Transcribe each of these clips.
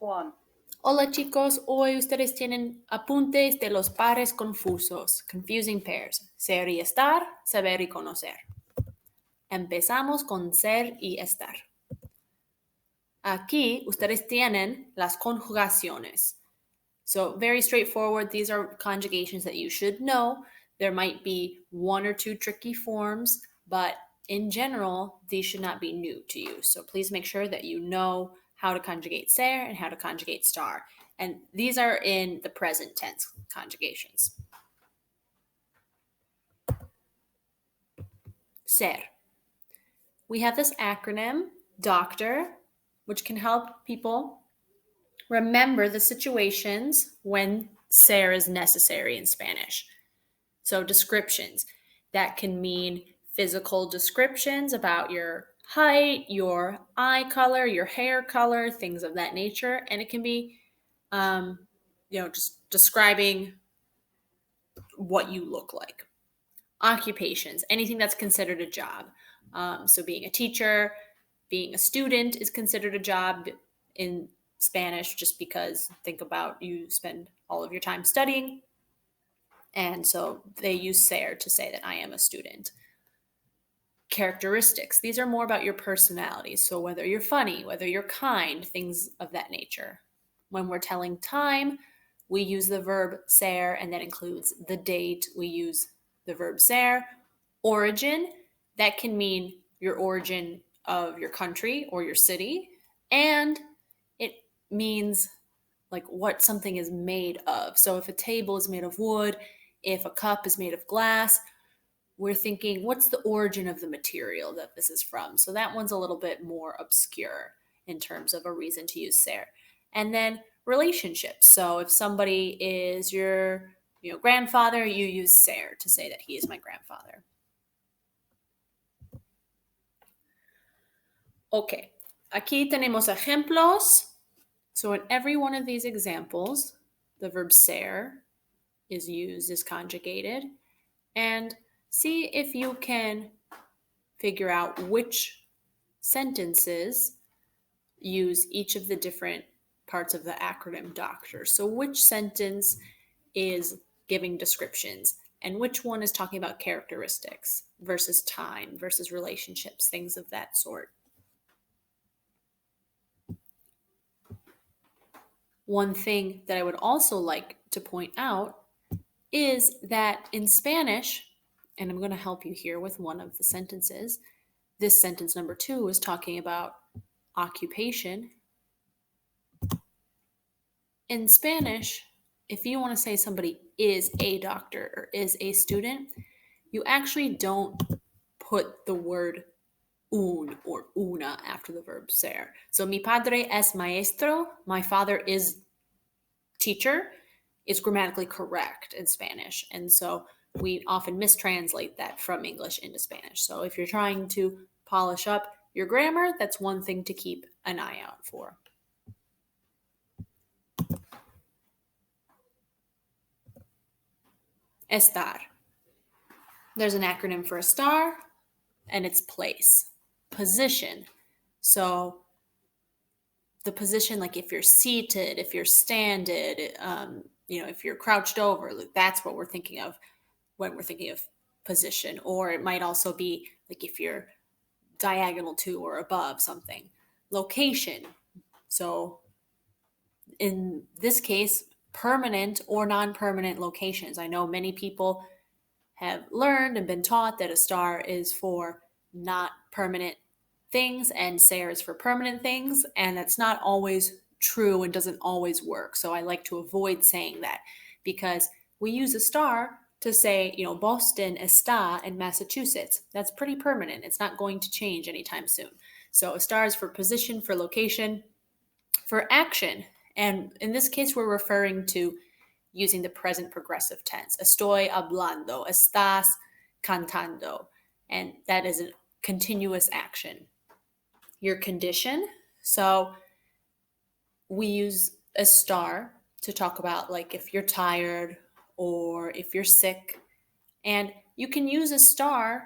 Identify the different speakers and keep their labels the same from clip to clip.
Speaker 1: Juan.
Speaker 2: Hola chicos, hoy ustedes tienen apuntes de los pares confusos, confusing pairs, ser y estar, saber y conocer. Empezamos con ser y estar. Aquí ustedes tienen las conjugaciones. So very straightforward, these are conjugations that you should know. There might be one or two tricky forms, but in general, these should not be new to you. So please make sure that you know how to conjugate ser and how to conjugate star. And these are in the present tense conjugations. Ser. We have this acronym, doctor, which can help people remember the situations when ser is necessary in Spanish. So descriptions, that can mean physical descriptions about your height, your eye color, your hair color, things of that nature. And it can be, just describing what you look like. Occupations, anything that's considered a job. So being a teacher, being a student is considered a job in Spanish, just because think about you spend all of your time studying. And so they use ser to say that I am a student. Characteristics, these are more about your personality. So whether you're funny, whether you're kind, things of that nature. When we're telling time, we use the verb ser, and that includes the date. We use the verb ser. Origin, that can mean your origin of your country or your city. And it means like what something is made of. So if a table is made of wood, if a cup is made of glass, we're thinking, what's the origin of the material that this is from? So that one's a little bit more obscure in terms of a reason to use ser. And then relationships. So if somebody is your grandfather, you use ser to say that he is my grandfather. Okay, aquí tenemos ejemplos. So in every one of these examples, the verb ser is used, is conjugated. And see if you can figure out which sentences use each of the different parts of the acronym doctor. So which sentence is giving descriptions and which one is talking about characteristics versus time versus relationships, things of that sort. One thing that I would also like to point out is that in Spanish, and I'm going to help you here with one of the sentences, this sentence number 2 is talking about occupation. In Spanish, if you want to say somebody is a doctor or is a student, you actually don't put the word un or una after the verb ser. So mi padre es maestro, my father is teacher, is grammatically correct in Spanish. And so we often mistranslate that from English into Spanish. So if you're trying to polish up your grammar, that's one thing to keep an eye out for. Estar. There's an acronym for estar, and it's place, position. So the position, like if you're seated, if you're standing, if you're crouched over, that's what we're thinking of when we're thinking of position. Or it might also be like if you're diagonal to or above something. Location. So in this case, permanent or non-permanent locations. I know many people have learned and been taught that estar is for not permanent things and ser is for permanent things, and that's not always true and doesn't always work. So I like to avoid saying that because we use estar to say, Boston está in Massachusetts. That's pretty permanent. It's not going to change anytime soon. So estar is for position, for location, for action. And in this case, we're referring to using the present progressive tense. Estoy hablando, estás cantando. And that is a continuous action. Your condition. So we use estar to talk about like if you're tired or if you're sick. And you can use estar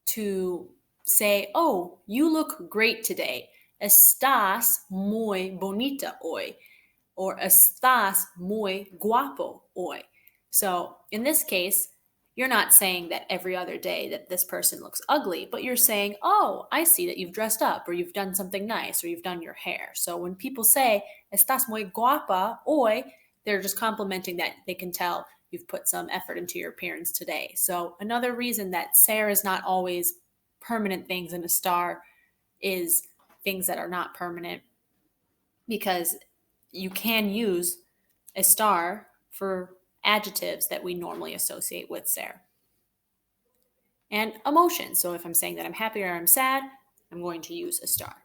Speaker 2: to say, oh, you look great today. Estás muy bonita hoy, or estás muy guapo hoy. So in this case, you're not saying that every other day that this person looks ugly, but you're saying, oh, I see that you've dressed up, or you've done something nice, or you've done your hair. So when people say, estás muy guapa hoy, they're just complimenting that they can tell you've put some effort into your appearance today. So another reason that ser is not always permanent things in a star is things that are not permanent, because you can use a star for adjectives that we normally associate with ser. And emotion. So if I'm saying that I'm happy or I'm sad, I'm going to use a star.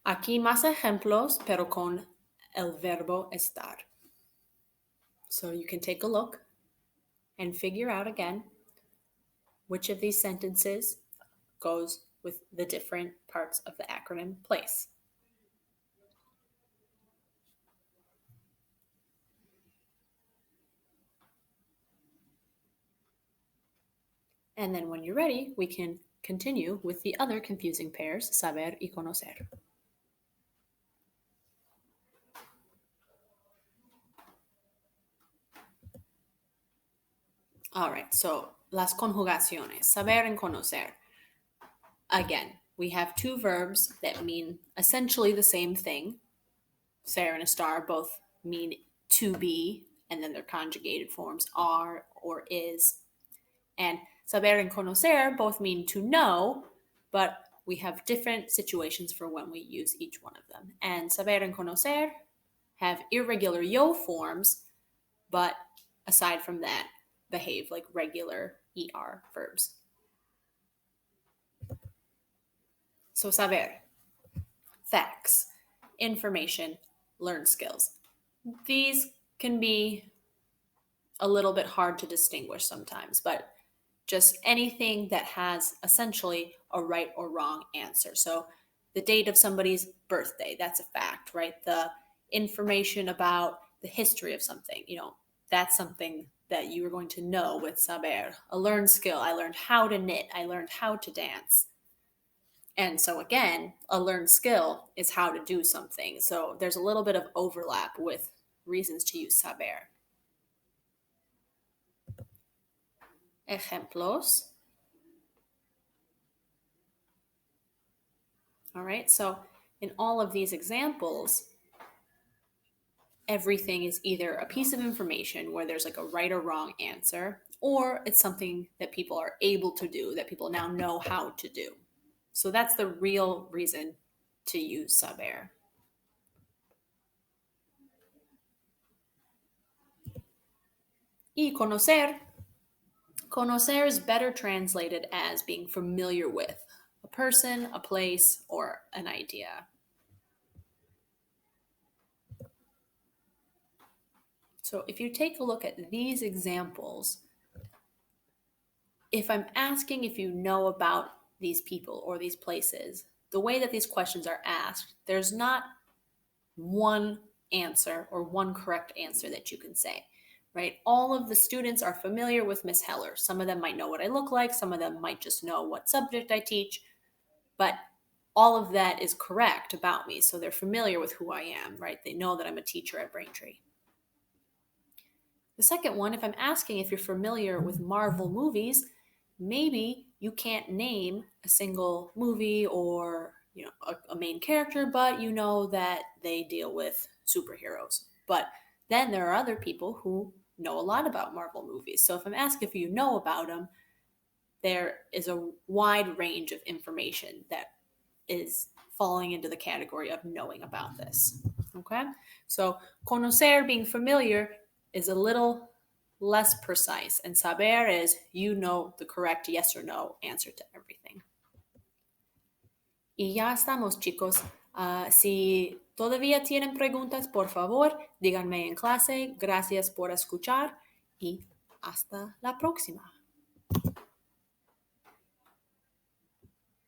Speaker 2: Aquí más ejemplos, pero con el verbo estar. So you can take a look and figure out again which of these sentences goes with the different parts of the acronym place. And then when you're ready, we can continue with the other confusing pairs, saber y conocer. All right, so las conjugaciones, saber and conocer. Again, we have two verbs that mean essentially the same thing. Ser and a star both mean to be, and then their conjugated forms are or is. And saber and conocer both mean to know, but we have different situations for when we use each one of them. And saber and conocer have irregular yo forms, but aside from that, behave like regular ER verbs. So saber, facts, information, learned skills. These can be a little bit hard to distinguish sometimes, but just anything that has essentially a right or wrong answer. So the date of somebody's birthday, that's a fact, right? The information about the history of something, that's something that you are going to know with saber. A learned skill, I learned how to knit, I learned how to dance. And so again, a learned skill is how to do something. So there's a little bit of overlap with reasons to use saber. Ejemplos. All right, so in all of these examples, everything is either a piece of information where there's like a right or wrong answer, or it's something that people are able to do, that people now know how to do. So that's the real reason to use saber. Y conocer. Conocer is better translated as being familiar with a person, a place, or an idea. So if you take a look at these examples, if I'm asking if you know about these people or these places, the way that these questions are asked, there's not one answer or one correct answer that you can say, right? All of the students are familiar with Miss Heller. Some of them might know what I look like, some of them might just know what subject I teach, but all of that is correct about me. So they're familiar with who I am, right? They know that I'm a teacher at Braintree. The second one, if I'm asking if you're familiar with Marvel movies, maybe you can't name a single movie or a main character, but you know that they deal with superheroes. But then there are other people who know a lot about Marvel movies. So if I'm asking if you know about them, there is a wide range of information that is falling into the category of knowing about this. Okay? So conocer, being familiar, is a little less precise, and saber is you know the correct yes or no answer to everything. Y ya estamos, chicos. Si todavía tienen preguntas, por favor, díganme en clase. Gracias por escuchar y hasta la próxima.